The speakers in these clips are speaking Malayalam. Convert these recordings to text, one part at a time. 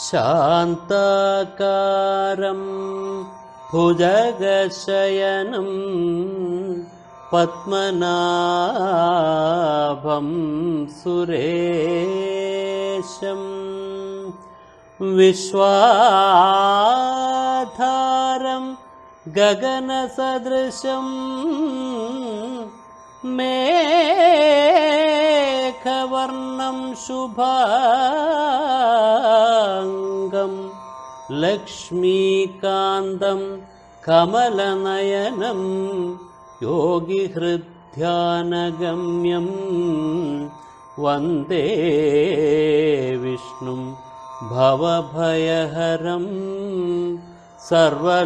ശാന്താകാരം ഭുജഗശയനം പത്മനാഭം സുരേശം വിശ്വാധാരം ഗഗനസദൃശം മേഘവർണം ശുഭാംഗം ലക്ഷ്മീകാന്തം കമലനയനം യോഗിഹൃദ്ധ്യാനഗമ്യം വന്ദേ വിഷ്ണും ഭവഭയഹരം സർവലോകൈകനാഥം.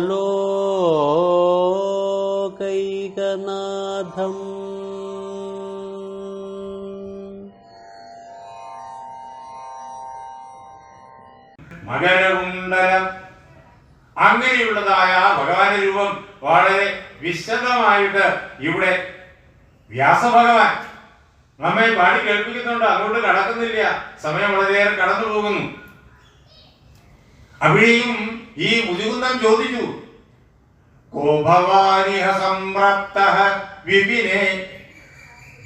മകരകുണ്ടലം അങ്ങനെയുള്ളതായ ഭഗവാന്റെ രൂപം വളരെ വിശദമായിട്ട് ഇവിടെ വ്യാസഭഗവാൻ നമ്മെ പാടി കേൾപ്പിക്കുന്നുണ്ട്. അങ്ങോട്ട് കടക്കുന്നില്ല, സമയം വളരെയേറെ കടന്നു പോകുന്നു. അവിടെയും ഈ മുചുകുന്ദൻ ചോദിച്ചു, കോഭവാനിഹ സംപ്രാപ്തഃ വിപിനെ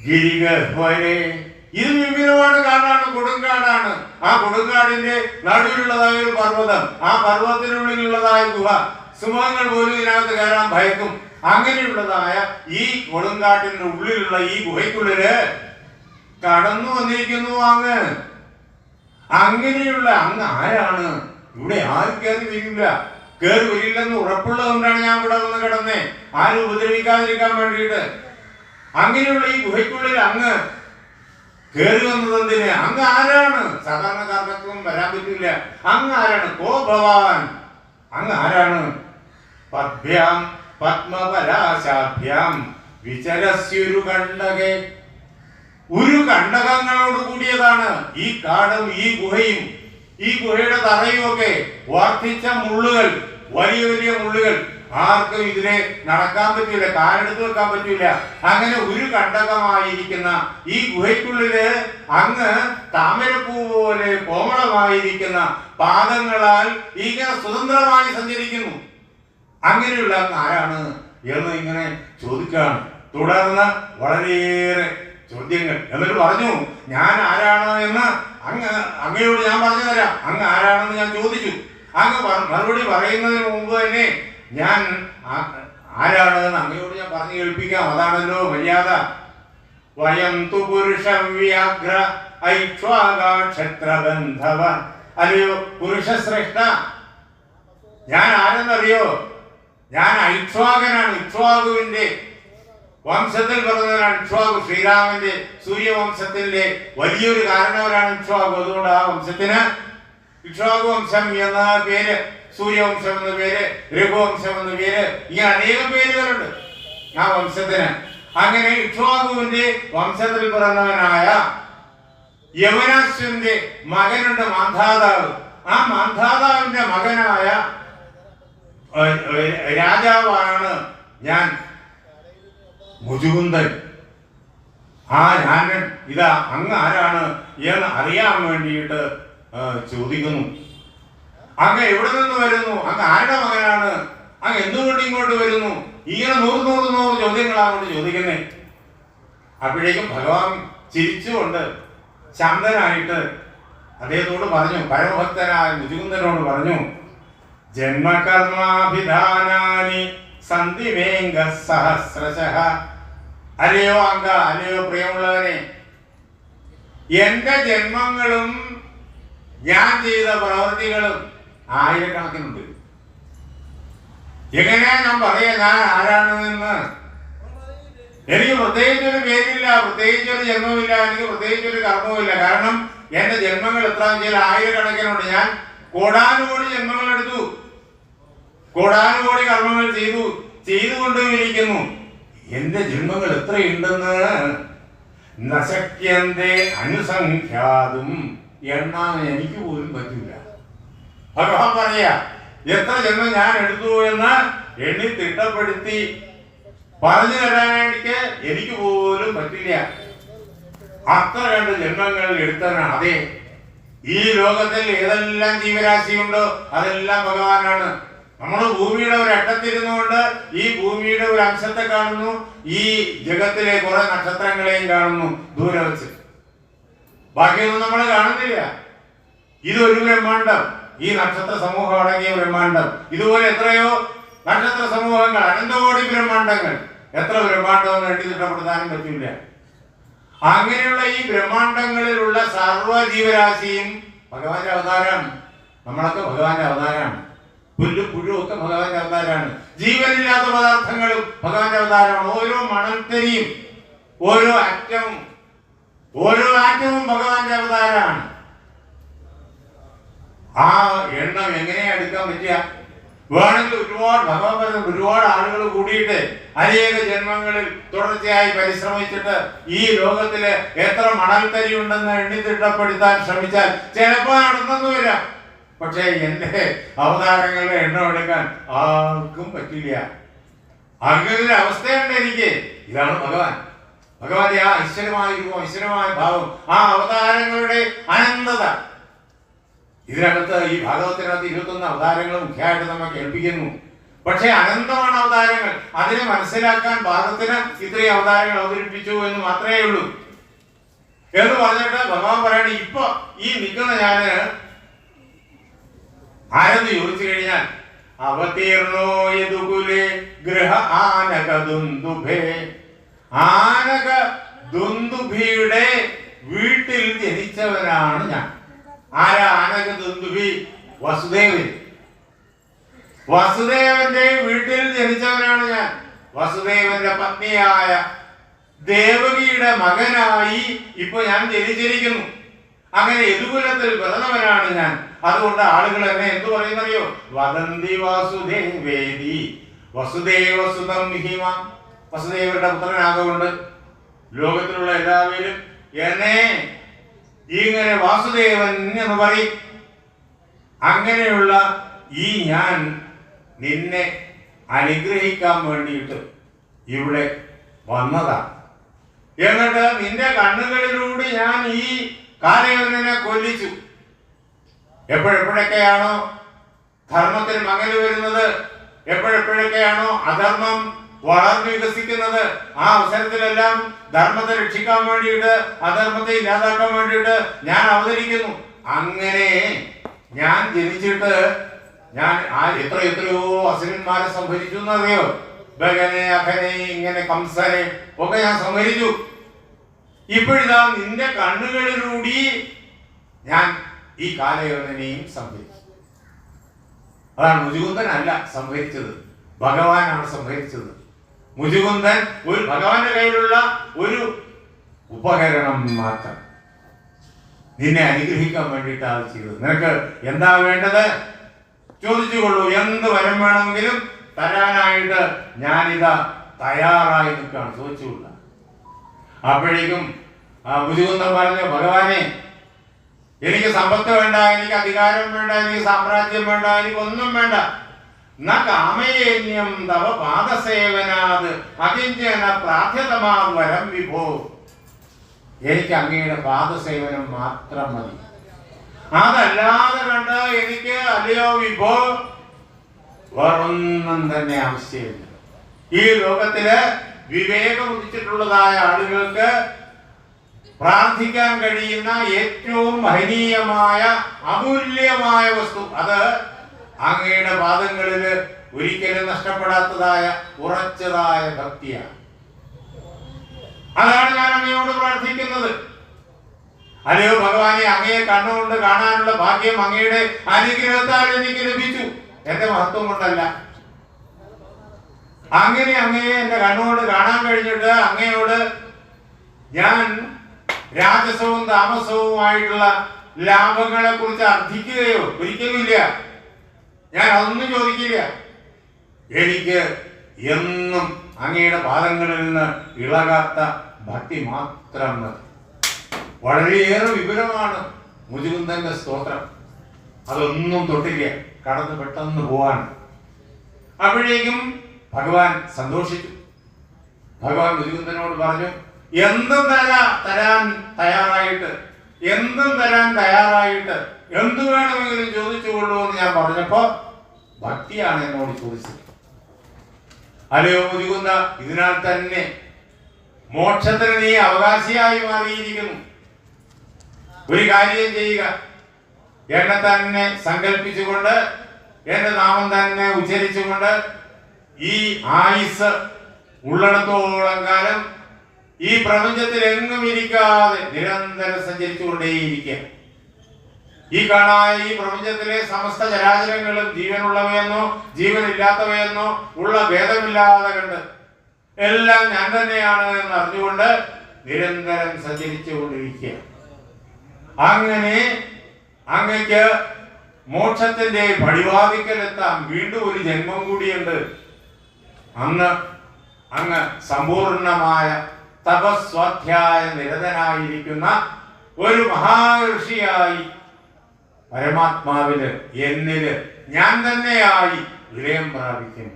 ഗിരിഗഹ്വരേ. ഇത് വിപിനമാണ്, കാടാണ്, കൊടുങ്കാടാണ്. ആ കൊടുങ്കാടിന്റെ നടുവിലുള്ളതായ ഒരു പർവ്വതം, ആ പർവ്വതത്തിനുള്ളിലുള്ളതായ ഗുഹ, സിംഹങ്ങൾ പോലും ഇതിനകത്ത് കയറാൻ ഭയക്കും. അങ്ങനെയുള്ളതായ ഈ കൊടുങ്കാട്ടിന്റെ ഉള്ളിലുള്ള ഈ ഗുഹയ്ക്കുള്ളില് കടന്നു വന്നിരിക്കുന്നു അങ്ങ്. അങ്ങനെയുള്ള അങ്ങ് ആരാണ്? ഇവിടെ ആരും കയറി വരില്ല, കയറി വരില്ലെന്ന് ഉറപ്പുള്ളതുകൊണ്ടാണ് ഞാൻ ഇവിടെ വന്ന് കിടന്നേ, ആരും ഉപദ്രവിക്കാതിരിക്കാൻ വേണ്ടിയിട്ട്. അങ്ങനെയുള്ള ഈ ഗുഹയ്ക്കുള്ളിൽ അങ്ങ് കയറി വന്നത് എന്തിന്? അങ്ങ് ആരാണ്? സാധാരണക്കാർക്കും വരാൻ പറ്റില്ല. അങ്ങ് ആരാണ്? കോ ഭവാൻ, അങ്ങ് ആരാണ്? പദ്ഭ്യാം പത്മപരാശാഭ്യാം വിചരസ്യൊരു കണ്ടകേ. ഒരു കണ്ടകങ്ങളോട് കൂടിയതാണ് ഈ കാടും ഈ ഗുഹയും. ഈ ഗുഹയുടെ തറയും ഒക്കെ വർദ്ധിച്ച മുള്ളുകൾ, വലിയ വലിയ മുള്ളുകൾ. ആർക്കും ഇതിലെ നടക്കാൻ പറ്റൂല, കാലെടുത്ത് വെക്കാൻ പറ്റൂല. അങ്ങനെ ഒരു കണ്ടകമായിരിക്കുന്ന ഈ ഗുഹയ്ക്കുള്ളില് അങ്ങ് താമരപ്പൂ പോലെ കോമളമായിരിക്കുന്ന പാദങ്ങളാൽ ഇങ്ങനെ സ്വതന്ത്രമായി സഞ്ചരിക്കുന്നു. അങ്ങനെയുള്ള അങ്ങ് ആരാണ് എന്ന് ഇങ്ങനെ ചോദിക്കുകയാണ്. തുടർന്ന് വളരെയേറെ ചോദ്യങ്ങൾ. എന്നിട്ട് പറഞ്ഞു, ഞാൻ ആരാണ് എന്ന് അങ്ങയോട് ഞാൻ പറഞ്ഞു തരാം. അങ്ങ് ആരാണെന്ന് ഞാൻ ചോദിച്ചു. അങ്ങ് മറുപടി പറയുന്നതിന് മുമ്പ് തന്നെ ഞാൻ ആരാണ് എന്ന് അങ്ങയോട് ഞാൻ പറഞ്ഞു കേൾപ്പിക്കാം. അതാണല്ലോ മര്യാദ. വയം തു പുരുഷ വ്യാഘ്ര ഐക്ഷ്വാകാക്ഷത്രബന്ധവ. അല്ലയോ പുരുഷശ്രേഷ്ഠ, ഞാൻ ആരെന്നറിയോ? ഞാൻ ഐക്ഷ്വാകനാണ്. ഇക്ഷ്വാകുവിന്റെ വംശത്തിൽ പറഞ്ഞവരാണ് ഇക്ഷ്വാകു. ശ്രീരാമന്റെ സൂര്യവംശത്തിന്റെ വലിയൊരു കാരണവരാണ് ഇക്ഷ്വാകു. അതുകൊണ്ട് ആ വംശത്തിന് ഇക്ഷ്വാകു വംശം എന്ന പേര്, സൂര്യവംശം എന്ന പേര്, രഘുവംശം എന്ന പേര്, ഇങ്ങനെ അനേകം പേരുകളുണ്ട് ആ വംശത്തിന്. അങ്ങനെ ഇക്ഷ്വാകുവിന്റെ വംശത്തിൽ പിറന്നവനായ യവനാശ്വന്റെ മകനുണ്ട് മാന്ധാതാവ്. ആ മാന്ധാതാവിന്റെ മകനായ രാജാവാണ് ഞാൻ മുചുകുന്ദൻ. ആ ഞാൻ ഇതാ അങ്ങ് ആരാണ് എന്ന് അറിയാൻ വേണ്ടിയിട്ട് ചോദിക്കുന്നു. അങ്ങ് എവിടെ നിന്ന് വരുന്നു? അങ്ങ് ആരുടെ മകനാണ്? അങ്ങ് എന്തുകൊണ്ട് ഇങ്ങോട്ട് വരുന്നു? ഇങ്ങനെ 100 ചോദ്യങ്ങളാണ് കൊണ്ട് ചോദിക്കുന്നേ. അപ്പോഴേക്കും ഭഗവാൻ ചിരിച്ചുകൊണ്ട് ശാന്തനായിട്ട് അദ്ദേഹത്തോട് പറഞ്ഞു, പരമഭക്തനായ മുചുകുന്ദനോട് പറഞ്ഞു, ജന്മകർമാഭിധാനാനി സന്ധിമേംഗ സഹസ്രശഃ. അല്ലയോ അങ്ക, അല്ലയോ പ്രിയമുള്ളവനെ, എന്റെ ജന്മങ്ങളും ഞാൻ ചെയ്ത പ്രവൃത്തികളും ആയിരക്കണക്കിനുണ്ട്. എങ്ങനെയാ ഞാൻ പറയാ ഞാൻ ആരാണെന്ന്? എനിക്ക് പ്രത്യേകിച്ചൊരു പേരില്ല, പ്രത്യേകിച്ചൊരു ജന്മമില്ല, എനിക്ക് പ്രത്യേകിച്ചൊരു കർമ്മവുമില്ല. കാരണം എന്റെ ജന്മങ്ങൾ എത്രയെന്ന് വെച്ചാൽ ആയിരക്കണക്കിനുണ്ട്. ഞാൻ കോടാനുകോടി ജന്മങ്ങൾ എടുത്തു, കോടാനുകോടി കർമ്മങ്ങൾ ചെയ്തുകൊണ്ടിരിക്കുന്നു. എന്റെ ജന്മങ്ങൾ എത്രയുണ്ടെന്ന് നശക്യന്തേ അനുസംഖ്യാതും എണ്ണാൻ എനിക്ക് പോലും പറ്റില്ല. ഭഗവാൻ പറയാ, എത്ര ജന്മം ഞാൻ എടുത്തു എന്ന് എണ്ണി തിട്ടപ്പെടുത്തി പറഞ്ഞു തരാനായിട്ട് എനിക്ക് പോലും പറ്റില്ല. അത്ര കണ്ട് ജന്മങ്ങൾ എടുത്തവനാണ്. അതെ, ഈ ലോകത്തിൽ ഏതെല്ലാം ജീവരാശിയുണ്ടോ അതെല്ലാം ഭഗവാനാണ്. നമ്മൾ ഭൂമിയുടെ ഒരു അറ്റത്തിരുന്നുകൊണ്ട് ഈ ഭൂമിയുടെ ഒരു അംശത്തെ കാണുന്നു, ഈ ജഗത്തിലെ കുറെ നക്ഷത്രങ്ങളെയും കാണുന്നു ദൂരെ വെച്ച്. ബാക്കിയൊന്നും നമ്മൾ കാണുന്നില്ല. ഇതൊരു ബ്രഹ്മാണ്ടം, ഈ നക്ഷത്ര സമൂഹം അടങ്ങിയ ബ്രഹ്മാണ്ടം. ഇതുപോലെ എത്രയോ നക്ഷത്ര സമൂഹങ്ങൾ, അനന്തകോടി ബ്രഹ്മാണ്ടങ്ങൾ. എത്ര ബ്രഹ്മാണ്ടം എണ്ണി തിട്ടപ്പെടുത്താനും പറ്റില്ല. അങ്ങനെയുള്ള ഈ ബ്രഹ്മാണ്ടങ്ങളിലുള്ള സർവ്വ ജീവരാശിയും ഭഗവാന്റെ അവതാരമാണ്. നമ്മളൊക്കെ ഭഗവാന്റെ അവതാരമാണ്. പുല്ലും പുഴുവും ഒക്കെ ഭഗവാന്റെ അവതാരമാണ്. ജീവനില്ലാത്ത പദാർത്ഥങ്ങളും ഭഗവാന്റെ അവതാരമാണ്. ഓരോ മണൽത്തരിയും ഓരോ ആറ്റവും ഭഗവാന്റെ അവതാരമാണ്. ആ എണ്ണം എങ്ങനെയാ എടുക്കാൻ പറ്റുക? വേണമെങ്കിൽ ഒരുപാട് ആളുകൾ കൂടിയിട്ട് അനേക ജന്മങ്ങളിൽ തുടർച്ചയായി പരിശ്രമിച്ചിട്ട് ഈ ലോകത്തില് എത്ര മണൽത്തരി ഉണ്ടെന്ന് എണ്ണിത്തിട്ടപ്പെടുത്താൻ ശ്രമിച്ചാൽ ചിലപ്പോ നടന്നെന്ന് വരാം. പക്ഷെ എന്റെ അവതാരങ്ങളുടെ എണ്ണം എടുക്കാൻ ആർക്കും പറ്റില്ല. അങ്ങനെ അവസ്ഥയുണ്ട് എനിക്ക്. ഇതാണ് ഭഗവാന്റെ ആ ഐശ്വര്യമായ രൂപം, ഐശ്വര്യമായ ഭാവം, ആ അവതാരങ്ങളുടെ അനന്തത. ഇതിനകത്ത് ഈ ഭാഗവത്തിനകത്ത് 21 അവതാരങ്ങൾ മുഖ്യമായിട്ട് നമ്മെ കേൾപ്പിക്കുന്നു. പക്ഷെ അനന്തമാണ് അവതാരങ്ങൾ. അതിനെ മനസ്സിലാക്കാൻ ഭാഗത്തിന് ഇത്രയും അവതാരങ്ങൾ അവതരിപ്പിച്ചു എന്ന് മാത്രമേ ഉള്ളൂ എന്ന് പറഞ്ഞിട്ട് ഭഗവാൻ പറയണ ഇപ്പൊ ഈ നിൽക്കുന്ന ഞാന് ആരെന്ന് ചോദിച്ചു കഴിഞ്ഞാൽ അവതീർണോ യദുകുലേ ഗൃഹ ആനക ദുന്ദുഭേ. ആനക ദുന്ദുഭിയുടെ വീട്ടിൽ ജനിച്ചവനാണ് ഞാൻ. ആരാ ആനക ദുന്ദുഭി? വസുദേവന്റെ വീട്ടിൽ ജനിച്ചവനാണ് ഞാൻ. വസുദേവന്റെ പത്നിയായ ദേവകിയുടെ മകനായി ഇപ്പൊ ഞാൻ ജനിച്ചിരിക്കുന്നു. അങ്ങനെ യദുകുലത്തിൽ പിറന്നവനാണ് ഞാൻ. അതുകൊണ്ട് ആളുകൾ എന്നെ എന്തു പറയുന്നറിയോ? വദന്തി വാസുദേവേദി വസുദേവസുതം ഹിമ. വസുദേവരുടെ പുത്രനാകൊണ്ട് ലോകത്തിലുള്ള എല്ലാവരും എന്നെ ഇങ്ങനെ വാസുദേവൻ എന്ന് പറയും. അങ്ങനെയുള്ള ഈ ഞാൻ നിന്നെ അനുഗ്രഹിക്കാൻ വേണ്ടിയിട്ട് ഇവിടെ വന്നതാണ്. എന്നിട്ട് നിന്റെ കണ്ണുകളിലൂടെ ഞാൻ ഈ കാലയവനെ കൊല്ലിച്ചു. എപ്പോഴെപ്പോഴൊക്കെയാണോ ധർമ്മത്തിന് മങ്ങൽ വരുന്നത്, എപ്പോഴെപ്പോഴൊക്കെയാണോ അധർമ്മം വളർന്നു വികസിക്കുന്നത്, ആ അവസരത്തിലെല്ലാം ധർമ്മത്തെ രക്ഷിക്കാൻ വേണ്ടിയിട്ട്, അധർമ്മത്തെ ഇല്ലാതാക്കാൻ വേണ്ടിയിട്ട് ഞാൻ അവതരിക്കുന്നു. അങ്ങനെ ഞാൻ ജനിച്ചിട്ട് ഞാൻ എത്രയോ അസുരന്മാരെ സംഹരിച്ചു എന്നറിയോ? ബഗനെ, അഖനെ, ഇങ്ങനെ കംസനെ ഒക്കെ ഞാൻ സംഹരിച്ചു. ഇപ്പോഴിതാ നിന്റെ കണ്ണുകളിലൂടെ ഞാൻ ഈ കാലയവനെയും സംഹരിച്ചു. അതാണ് മുചുകുന്ദനല്ല സംഹരിച്ചത്, ഭഗവാനാണ് സംഹരിച്ചത്. മുചുകുന്ദൻ ഒരു ഭഗവാന്റെ കയ്യിലുള്ള ഒരു ഉപകരണം മാത്രം. നിന്നെ അനുഗ്രഹിക്കാൻ വേണ്ടിയിട്ടാണ് ചെയ്തത്. നിനക്ക് എന്താ വേണ്ടത് ചോദിച്ചുകൊള്ളൂ. എന്ത് വരം വേണമെങ്കിലും തരാനായിട്ട് ഞാനിതാ തയ്യാറായി നിൽക്കുകയാണ്. ചോദിച്ചുകൊള്ള. അപ്പോഴേക്കും മുചുകുന്ദൻ പറഞ്ഞു, ഭഗവാനെ എനിക്ക് സമ്പത്ത് വേണ്ട, എനിക്ക് അധികാരം വേണ്ട, എനിക്ക് സാമ്രാജ്യം വേണ്ട, എനിക്കൊന്നും വേണ്ട. ന കാമയേന്യം തവ പാദസേവനാത് അകിഞ്ചന പ്രാർത്ഥ്യതമാ വരം വിഭോ. എനിക്ക് അങ്ങയുടെ പാദസേവനം മാത്രം മതി. അതല്ലാതെ കണ്ട് എനിക്ക് അല്ലയോ വിഭോ വേറൊന്നും തന്നെ ആവശ്യമില്ല. ഈ ലോകത്തില് വിവേകം ഉദിച്ചിട്ടുള്ളതായ ആളുകൾക്ക് പ്രാർത്ഥിക്കാൻ കഴിയുന്ന ഏറ്റവും മഹനീയമായ അമൂല്യമായ വസ്തു അത് അങ്ങയുടെ പാദങ്ങളിൽ ഒരിക്കലും നഷ്ടപ്പെടാത്തതായ ഉറച്ചതായ ഭക്തിയാണ്. അതാണ് ഞാൻ അങ്ങയോട് പ്രാർത്ഥിക്കുന്നത്. അല്ലയോ ഭഗവാനെ, അങ്ങയെ കണ്ണുകൊണ്ട് കാണാനുള്ള ഭാഗ്യം അങ്ങയുടെ അനുഗ്രഹത്താൽ എനിക്ക് ലഭിച്ചു. എന്റെ മഹത്വം കൊണ്ടല്ല. അങ്ങനെ അങ്ങയെ എന്റെ കണ്ണുകൊണ്ട് കാണാൻ കഴിഞ്ഞിട്ട് അങ്ങയോട് ഞാൻ രാജസവും താമസവുമായിട്ടുള്ള ലാഭങ്ങളെ കുറിച്ച് അർത്ഥിക്കുകയോ ഒരിക്കലുമില്ല. ഞാൻ അതൊന്നും ചോദിക്കില്ല. എനിക്ക് എന്നും അങ്ങയുടെ പാദങ്ങളിൽ നിന്ന് ഇളകാത്ത ഭക്തി മാത്രം മതി. വളരെയേറെ വിപുലമാണ് മുചുകുന്ദന്റെ സ്തോത്രം. അതൊന്നും തൊട്ടില്ല, കടന്ന് പെട്ടെന്ന് പോവാൻ. അപ്പോഴേക്കും ഭഗവാൻ സന്തോഷിച്ചു. ഭഗവാൻ മുചുകുന്ദനോട് പറഞ്ഞു, എന്തും തരാൻ തയ്യാറായിട്ട് എന്തും തരാൻ തയ്യാറായിട്ട് എന്തു വേണമെങ്കിലും ചോദിച്ചുകൊള്ളൂ എന്ന് ഞാൻ പറഞ്ഞപ്പോ ഭക്തിയാണ് എന്നോട് ചോദിച്ചത്. അല്ലയോ മുതുകുന്ന, ഇതിനാൽ തന്നെ മോക്ഷത്തിന് നീ അവകാശിയായി മാറിയിരിക്കുന്നു. ഒരു കാര്യം ചെയ്യുക, എന്നെ തന്നെ സങ്കല്പിച്ചുകൊണ്ട് എന്റെ നാമം തന്നെ ഉച്ചരിച്ചുകൊണ്ട് ഈ ആയുസ് ഉള്ളിടത്തോളം കാലം ഈ പ്രപഞ്ചത്തിൽ എങ്ങും ഇരിക്കാതെ നിരന്തരം സഞ്ചരിച്ചുകൊണ്ടേയിരിക്കുക. ഈ കാണായ ഈ പ്രപഞ്ചത്തിലെ സമസ്ത ചരാചരങ്ങളും ജീവനുള്ളവയെന്നോ ജീവനില്ലാത്തവയെന്നോ ഉള്ള ഭേദമില്ലാതെ കണ്ട് എല്ലാം ഞാൻ തന്നെയാണ് എന്ന് അറിഞ്ഞുകൊണ്ട് നിരന്തരം സഞ്ചരിച്ചു കൊണ്ടിരിക്കുക. അങ്ങനെ അങ്ങക്ക് മോക്ഷത്തിന്റെ പടിവാതിക്കലെത്താൻ വീണ്ടും ഒരു ജന്മം കൂടിയുണ്ട്. അന്ന് അങ്ങ് സമ്പൂർണമായ തപസ്വാധ്യായ നിരതനായിരിക്കുന്ന ഒരു മഹാഋഷിയായി പരമാത്മാവില് എന്നില് ഞാൻ തന്നെയായി വിലയം പ്രാപിക്കും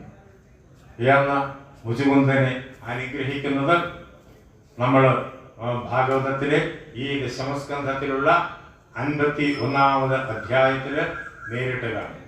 എന്ന മുചുകുന്ദനെ അനുഗ്രഹിക്കുന്നത് നമ്മൾ ഭാഗവതത്തിലെ ഈ ദശമസ്കന്ധത്തിലുള്ള 51-ാമത് അധ്യായത്തില് നേരിട്ട് കാണും.